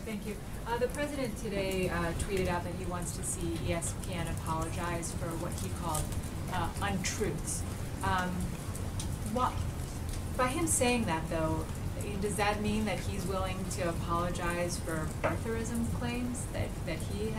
Thank you. The president today tweeted out that he wants to see ESPN apologize for what he called untruths. By him saying that, though, does that mean that he's willing to apologize for birtherism claims that he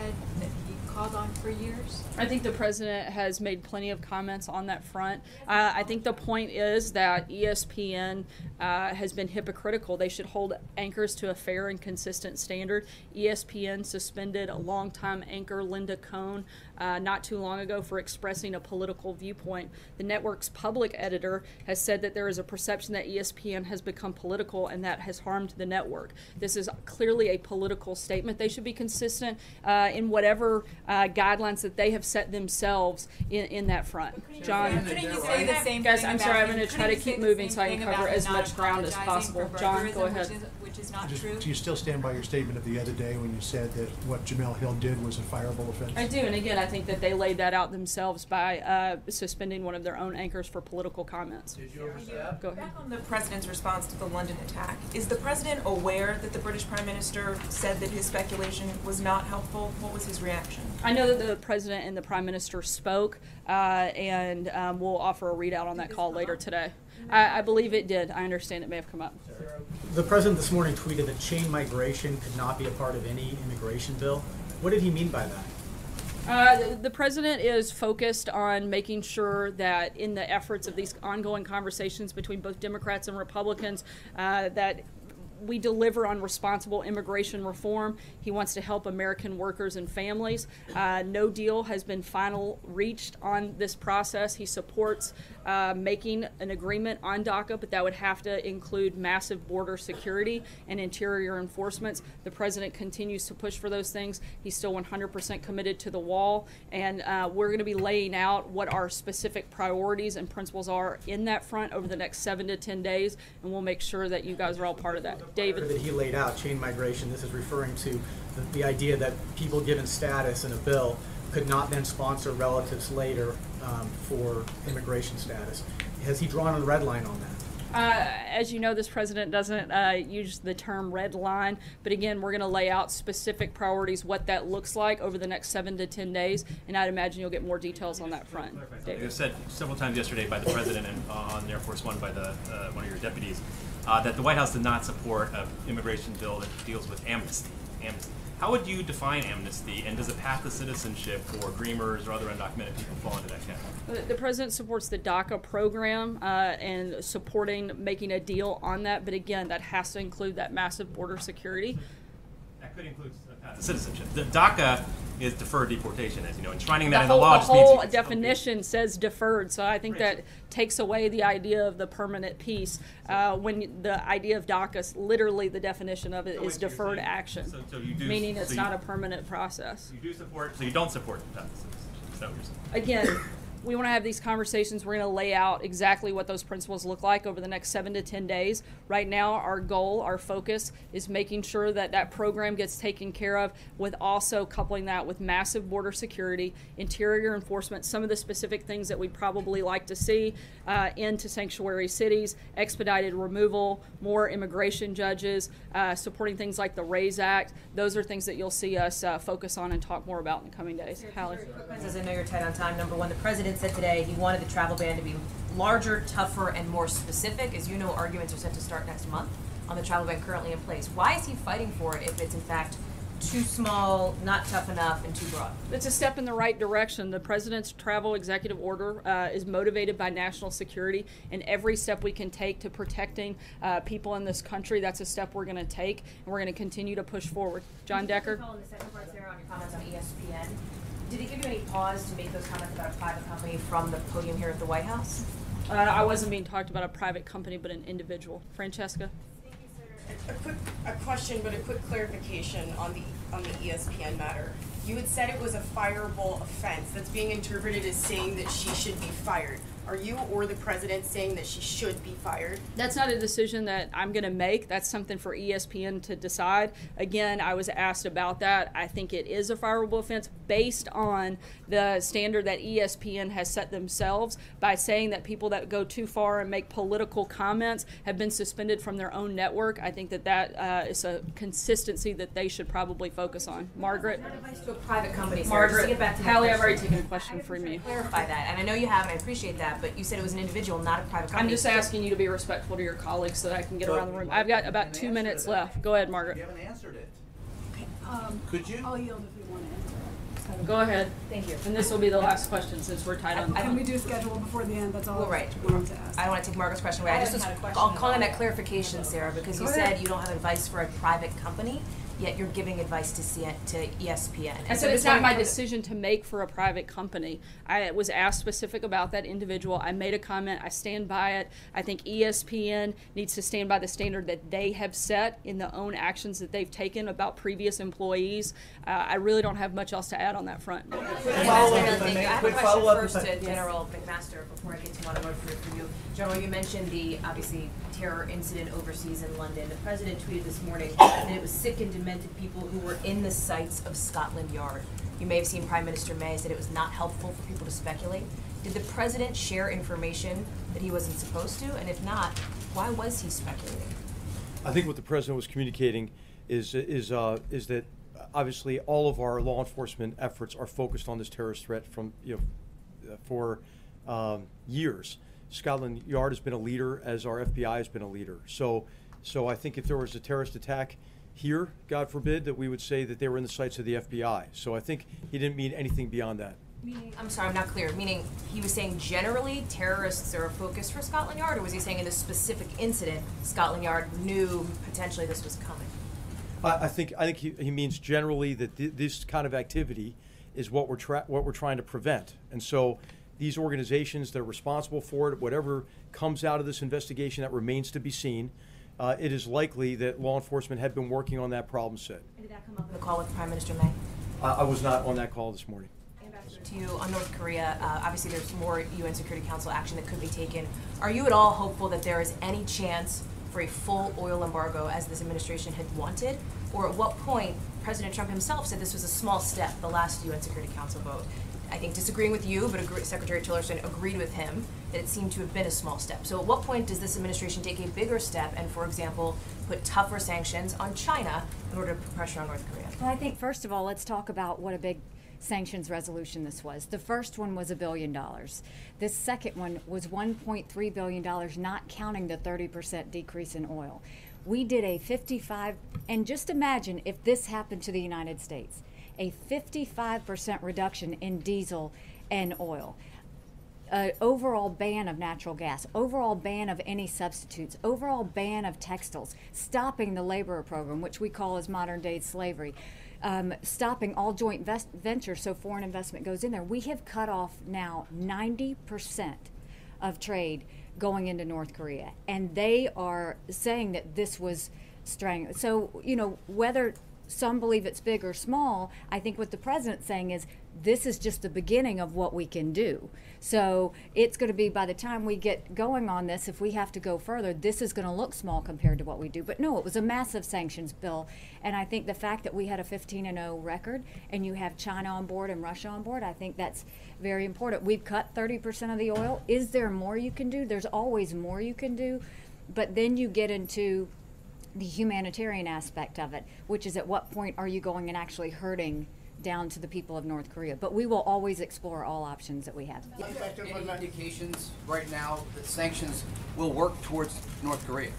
called on for years? I think the president has made plenty of comments on that front. I think the point is that ESPN has been hypocritical. They should hold anchors to a fair and consistent standard. ESPN suspended a longtime anchor, Linda Cohn, not too long ago for expressing a political viewpoint. The network's public editor has said that there is a perception that ESPN has become political, and that has harmed the network. This is clearly a political statement. They should be consistent in whatever guidelines that they have set themselves in that front. John? Couldn't you say the same Guys, thing I'm sorry, I'm going to try to keep moving so I can cover as much ground as possible. John, go ahead. Which is not true. Do you still stand by your statement of the other day when you said that what Jemele Hill did was a fireable offense? I do, and again, I think that they laid that out themselves by suspending one of their own anchors for political comments. Did you overstep? Go ahead. Back on the president's response to the London attack, is the president aware that the British Prime Minister said that his speculation was not helpful? What was his reaction? I know that the president and the prime minister spoke, and we'll offer a readout on that call later today. I believe it did. I understand it may have come up. The president this morning tweeted that chain migration could not be a part of any immigration bill. What did he mean by that? The president is focused on making sure that in the efforts of these ongoing conversations between both Democrats and Republicans, that we deliver on responsible immigration reform. He wants to help American workers and families. No deal has been reached on this process. He supports making an agreement on DACA, but that would have to include massive border security and interior enforcements. The president continues to push for those things. He's still 100% committed to the wall, and we're going to be laying out what our specific priorities and principles are in that front over the next 7 to 10 days, and we'll make sure that you guys are all part of that. David? That he laid out, chain migration, this is referring to the idea that people given status in a bill could not then sponsor relatives later for immigration status. Has he drawn a red line on that? As you know, this president doesn't use the term red line, but again, we're going to lay out specific priorities, what that looks like over the next 7 to 10 days, and I'd imagine you'll get more details on that front. It was said several times yesterday by the president and on Air Force One by the one of your deputies that the White House did not support an immigration bill that deals with amnesty. How would you define amnesty, and does a path to citizenship for Dreamers or other undocumented people fall into that category? The president supports the DACA program and supporting making a deal on that, but again, that has to include that massive border security. That could include a path to citizenship. The DACA is deferred deportation, as you know, enshrining that in the law just means... The whole definition says deferred, so I think that takes away the idea of the permanent piece. When the idea of DACA, literally the definition of it is deferred action, meaning it's not a permanent process. You do support, so you don't support the path to citizenship, is that what you're saying? Again, we want to have these conversations. We're going to lay out exactly what those principles look like over the next 7 to 10 days. Right now, our goal, our focus is making sure that that program gets taken care of, with also coupling that with massive border security, interior enforcement, some of the specific things that we'd probably like to see into sanctuary cities, expedited removal, more immigration judges, supporting things like the RAISE Act. Those are things that you'll see us focus on and talk more about in the coming days. Hallie? As I know you're tight on time, number one, the president said today he wanted the travel ban to be larger, tougher, and more specific. As you know, arguments are set to start next month on the travel ban currently in place. Why is he fighting for it if it's in fact too small, not tough enough, and too broad? It's a step in the right direction. The president's travel executive order is motivated by national security, and every step we can take to protecting people in this country, that's a step we're going to take, and we're going to continue to push forward. John Decker? On the second part, Sarah, on your comments on ESPN, did it give you any pause to make those comments about a private company from the podium here at the White House? I wasn't being talked about a private company, but an individual. Francesca? Thank you, sir. A question, but a quick clarification on the ESPN matter. You had said it was a fireable offense. That's being interpreted as saying that she should be fired. Are you or the president saying that she should be fired? That's not a decision that I'm going to make. That's something for ESPN to decide. Again, I was asked about that. I think it is a fireable offense based on the standard that ESPN has set themselves by saying that people that go too far and make political comments have been suspended from their own network. I think that is a consistency that they should probably focus on. Margaret? Advice to a private company, Sarah, Margaret, just to get back to that Hallie, I've question. already taken a question from you. Clarify that, and I know you have, and I appreciate that, but you said it was an individual, not a private company. I'm just asking you to be respectful to your colleagues so that I can get around the room. I've got about 2 minutes left. Go ahead, Margaret. You haven't answered it. Um, Could you? I'll yield if you want to answer. Go ahead. Thank you. And this will be the last question since we're tight on I Can time. we do schedule before the end? That's all Well, right. I wanted to ask. I don't want to take Margaret's question away. I just was calling that clarification, Sarah, because you said you don't have advice for a private company, yet you're giving advice to ESPN. I And said so it's not my decision. decision to make for a private company. I was asked specific about that individual. I made a comment. I stand by it. I think ESPN needs to stand by the standard that they have set in the own actions that they've taken about previous employees. I really don't have much else to add on that front. I have a question first to General McMaster before I get to one more for you. General, you mentioned the, obviously, terror incident overseas in London. The president tweeted this morning that it was sick and demented people who were in the sights of Scotland Yard. You may have seen Prime Minister May said it was not helpful for people to speculate. Did the president share information that he wasn't supposed to? And if not, why was he speculating? I think what the president was communicating is that obviously all of our law enforcement efforts are focused on this terrorist threat from for years. Scotland Yard has been a leader, as our FBI has been a leader. So I think if there was a terrorist attack here, God forbid, that we would say that they were in the sights of the FBI. So I think he didn't mean anything beyond that. Meaning, I'm sorry, I'm not clear. Meaning, he was saying generally terrorists are a focus for Scotland Yard, or was he saying in this specific incident, Scotland Yard knew potentially this was coming? I think he means generally that this kind of activity is what we're trying to prevent. And so these organizations that are responsible for it, whatever comes out of this investigation, that remains to be seen. It is likely that law enforcement had been working on that problem set. And did that come up in the call with Prime Minister May? I was not on that call this morning. Ambassador, to you on North Korea, obviously there's more UN Security Council action that could be taken. Are you at all hopeful that there is any chance for a full oil embargo as this administration had wanted? Or at what point, President Trump himself said this was a small step, the last UN Security Council vote. I think disagreeing with you, but Secretary Tillerson agreed with him that it seemed to have been a small step. So at what point does this administration take a bigger step and, for example, put tougher sanctions on China in order to put pressure on North Korea? Well, I think, first of all, let's talk about what a big sanctions resolution this was. The first one was $1 billion. This second one was $1.3 billion, not counting the 30% decrease in oil. We did a 55, and just imagine if this happened to the United States, a 55% reduction in diesel and oil. Overall ban of natural gas, overall ban of any substitutes, overall ban of textiles, stopping the laborer program, which we call as modern day slavery, stopping all joint ventures so foreign investment goes in there. We have cut off now 90% of trade going into North Korea, and they are saying that this was strangling. So, whether some believe it's big or small, I think what the president's saying is this is just the beginning of what we can do. So it's going to be, by the time we get going on this, if we have to go further, this is going to look small compared to what we do. But no, it was a massive sanctions bill. And I think the fact that we had a 15-0 record and you have China on board and Russia on board, I think that's very important. We've cut 30% of the oil. Is there more you can do? There's always more you can do. But then you get into the humanitarian aspect of it, which is at what point are you going and actually hurting down to the people of North Korea. But we will always explore all options that we have. Any indications right now that sanctions will work towards North Korea?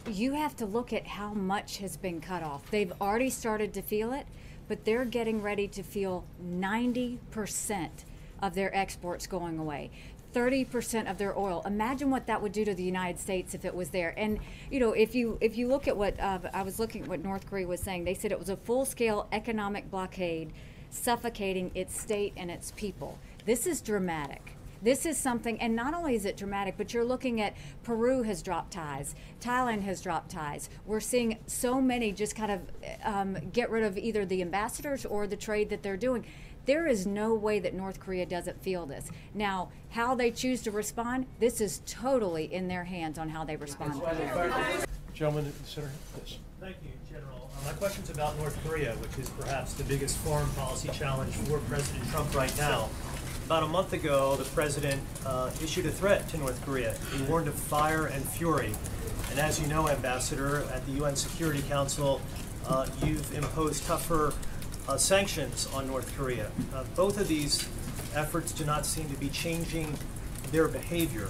You have to look at how much has been cut off. They've already started to feel it, but they're getting ready to feel 90% of their exports going away. 30% of their oil. Imagine what that would do to the United States if it was there. And if you look at what I was looking at what North Korea was saying, they said it was a full-scale economic blockade, suffocating its state and its people. This is dramatic. This is something, and not only is it dramatic, but you're looking at Peru has dropped ties, Thailand has dropped ties. We're seeing so many just kind of get rid of either the ambassadors or the trade that they're doing. There is no way that North Korea doesn't feel this. Now, how they choose to respond, this is totally in their hands on how they respond. Gentleman in the center. Yes. Thank you, General. My question's about North Korea, which is perhaps the biggest foreign policy challenge for President Trump right now. About a month ago, the president issued a threat to North Korea. He warned of fire and fury. And as you know, Ambassador, at the UN Security Council, you've imposed tougher sanctions on North Korea. Both of these efforts do not seem to be changing their behavior.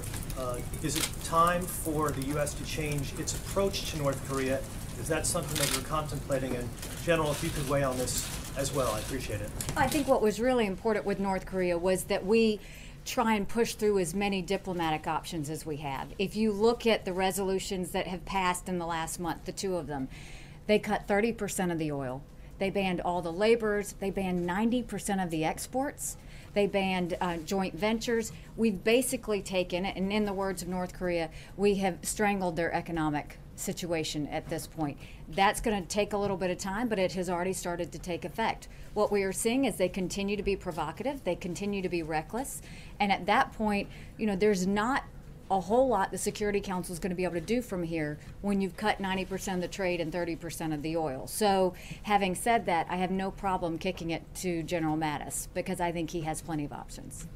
Is it time for the U.S. to change its approach to North Korea? Is that something that you're contemplating? And General, if you could weigh on this as well, I appreciate it. I think what was really important with North Korea was that we try and push through as many diplomatic options as we have. If you look at the resolutions that have passed in the last month, the two of them, they cut 30% of the oil. They banned all the laborers. They banned 90% of the exports. They banned joint ventures. We've basically taken it, and in the words of North Korea, we have strangled their economic situation at this point. That's going to take a little bit of time, but it has already started to take effect. What we are seeing is they continue to be provocative, they continue to be reckless, and at that point, you know, there's not a whole lot the Security Council is going to be able to do from here when you've cut 90% of the trade and 30% of the oil. So having said that, I have no problem kicking it to General Mattis because I think he has plenty of options.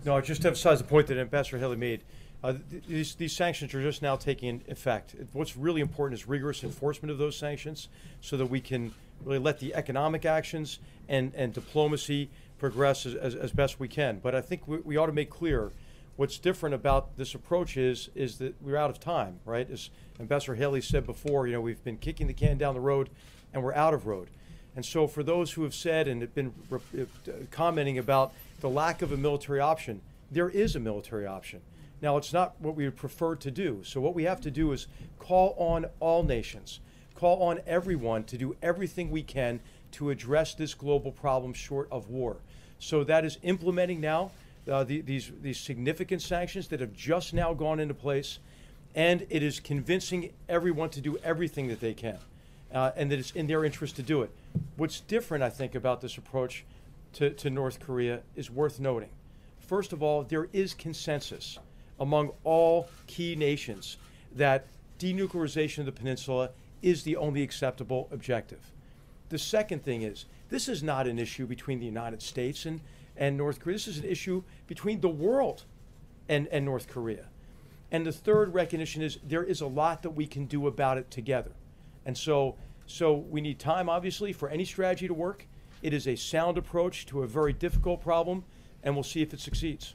No, I just emphasize the point that Ambassador Haley made. These sanctions are just now taking effect. What's really important is rigorous enforcement of those sanctions so that we can really let the economic actions and diplomacy progress as best we can. But I think we ought to make clear what's different about this approach is that we're out of time, right? As Ambassador Haley said before, you know, we've been kicking the can down the road and we're out of road. And so for those who have said and have been commenting about the lack of a military option, there is a military option. Now, it's not what we would prefer to do. So what we have to do is call on all nations, call on everyone to do everything we can to address this global problem short of war. So that is implementing now these significant sanctions that have just now gone into place, and it is convincing everyone to do everything that they can, and that it's in their interest to do it. What's different, I think, about this approach to North Korea is worth noting. First of all, there is consensus among all key nations that denuclearization of the peninsula is the only acceptable objective. The second thing is, this is not an issue between the United States and North Korea. This is an issue between the world and North Korea. And the third recognition is there is a lot that we can do about it together. And so we need time, obviously, for any strategy to work. It is a sound approach to a very difficult problem, and we'll see if it succeeds.